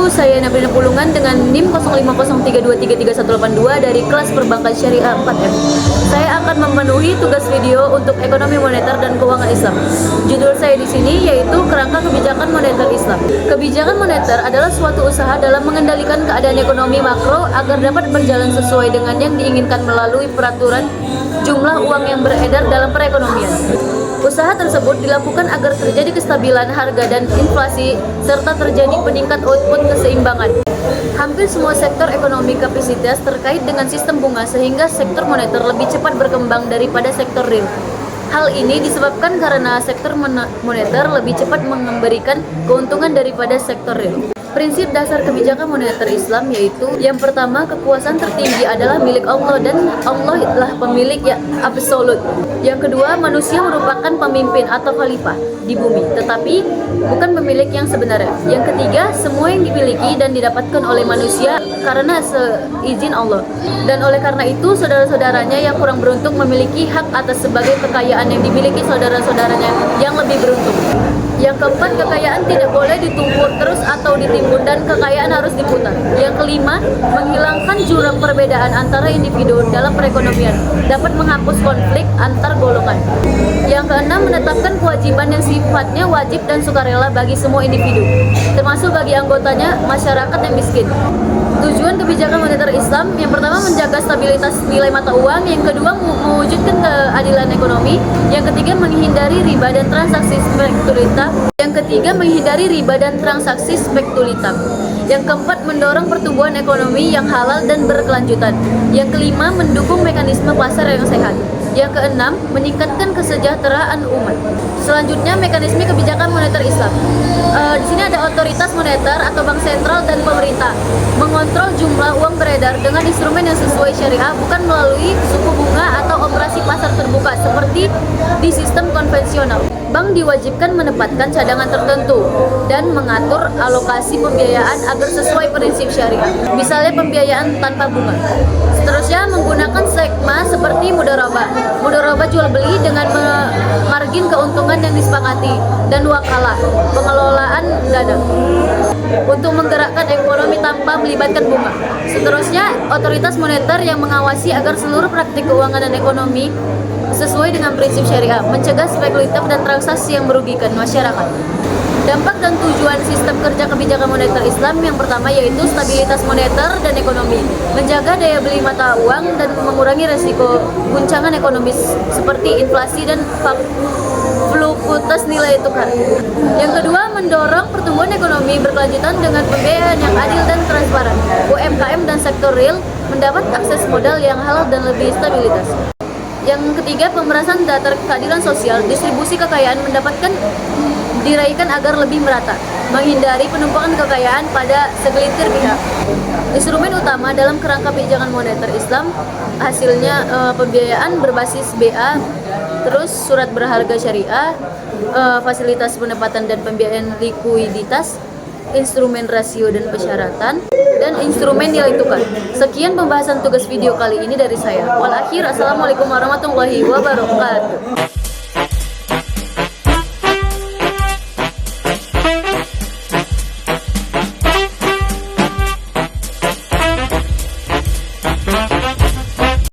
saya Nabrina Pulungan dengan NIM 0503233182 dari kelas Perbankan Syariah 4M. Saya akan memenuhi tugas video untuk ekonomi moneter dan keuangan Islam. Judul saya di sini yaitu Kerangka Kebijakan Moneter Islam. Kebijakan moneter adalah suatu usaha dalam mengendalikan keadaan ekonomi makro agar dapat berjalan sesuai dengan yang diinginkan melalui peraturan jumlah uang yang beredar dalam perekonomian. Usaha tersebut dilakukan agar terjadi kestabilan harga dan inflasi, serta terjadi peningkat output keseimbangan. Hampir semua sektor ekonomi kapasitas terkait dengan sistem bunga sehingga sektor moneter lebih cepat berkembang daripada sektor real. Hal ini disebabkan karena sektor moneter lebih cepat memberikan keuntungan daripada sektor real. Prinsip dasar kebijakan moneter Islam yaitu yang pertama, kekuasaan tertinggi adalah milik Allah dan Allah adalah pemilik yang absolut. Yang kedua, manusia merupakan pemimpin atau khalifah di bumi, tetapi bukan pemilik yang sebenarnya. Yang ketiga, semua yang dimiliki dan didapatkan oleh manusia karena seizin Allah. Dan oleh karena itu, saudara-saudaranya yang kurang beruntung memiliki hak atas sebagai kekayaan yang dimiliki saudara-saudaranya yang lebih beruntung. Yang keempat, kekayaan tidak boleh ditumpuk terus atau ditimbun dan kekayaan harus diputar. Yang kelima, menghilangkan jurang perbedaan antara individu dalam perekonomian, dapat menghapus konflik antar golongan. Yang keenam, menetapkan kewajiban yang sifatnya wajib dan sukarela bagi semua individu, termasuk bagi anggotanya masyarakat yang miskin. Tujuan kebijakan moneter Islam yang pertama, menjaga stabilitas nilai mata uang. Yang kedua, mewujudkan keadilan ekonomi. Yang ketiga, menghindari riba dan transaksi spekulatif. Yang ketiga, menghindari riba dan transaksi spekulatif. Yang keempat, mendorong pertumbuhan ekonomi yang halal dan berkelanjutan. Yang kelima, mendukung mekanisme pasar yang sehat. Yang keenam, meningkatkan kesejahteraan umat. Selanjutnya, mekanisme kebijakan moneter Islam. Di sini ada otoritas moneter atau bank sentral dan pemerintah mengontrol jumlah uang beredar dengan instrumen yang sesuai syariah, bukan melalui suku bunga atau operasi pasar terbuka seperti di sistem konvensional. Bank diwajibkan menempatkan cadangan tertentu dan mengatur alokasi pembiayaan agar sesuai prinsip syariah. Misalnya pembiayaan tanpa bunga. Seterusnya, menggunakan sekma seperti mudharabah jual beli dengan margin keuntungan yang disepakati, dan wakalah pengelolaan dana untuk menggerakkan ekonomi tanpa melibatkan bunga. Seterusnya, otoritas moneter yang mengawasi agar seluruh praktik keuangan dan ekonomi sesuai dengan prinsip syariah, mencegah spekulatif dan transaksi yang merugikan masyarakat. Dampak dan tujuan sistem kerja kebijakan moneter Islam yang pertama yaitu stabilitas moneter dan ekonomi, menjaga daya beli mata uang dan mengurangi resiko guncangan ekonomis seperti inflasi dan fluktuasi nilai tukar. Yang kedua, mendorong pertumbuhan ekonomi berkelanjutan dengan pembiayaan yang adil dan transparan. UMKM dan sektor real mendapat akses modal yang halal dan lebih stabilitas. Yang ketiga, pemerasan data keadilan sosial, distribusi kekayaan mendapatkan diraihkan agar lebih merata, menghindari penumpukan kekayaan pada segelintir pihak. Instrumen utama dalam kerangka kebijakan moneter Islam hasilnya pembiayaan berbasis BA, terus surat berharga syariah, fasilitas penempatan dan pembiayaan likuiditas, instrumen rasio dan persyaratan, dan instrumen nilai tukar. Sekian pembahasan tugas video kali ini dari saya. Wal akhir, assalamualaikum warahmatullahi wabarakatuh.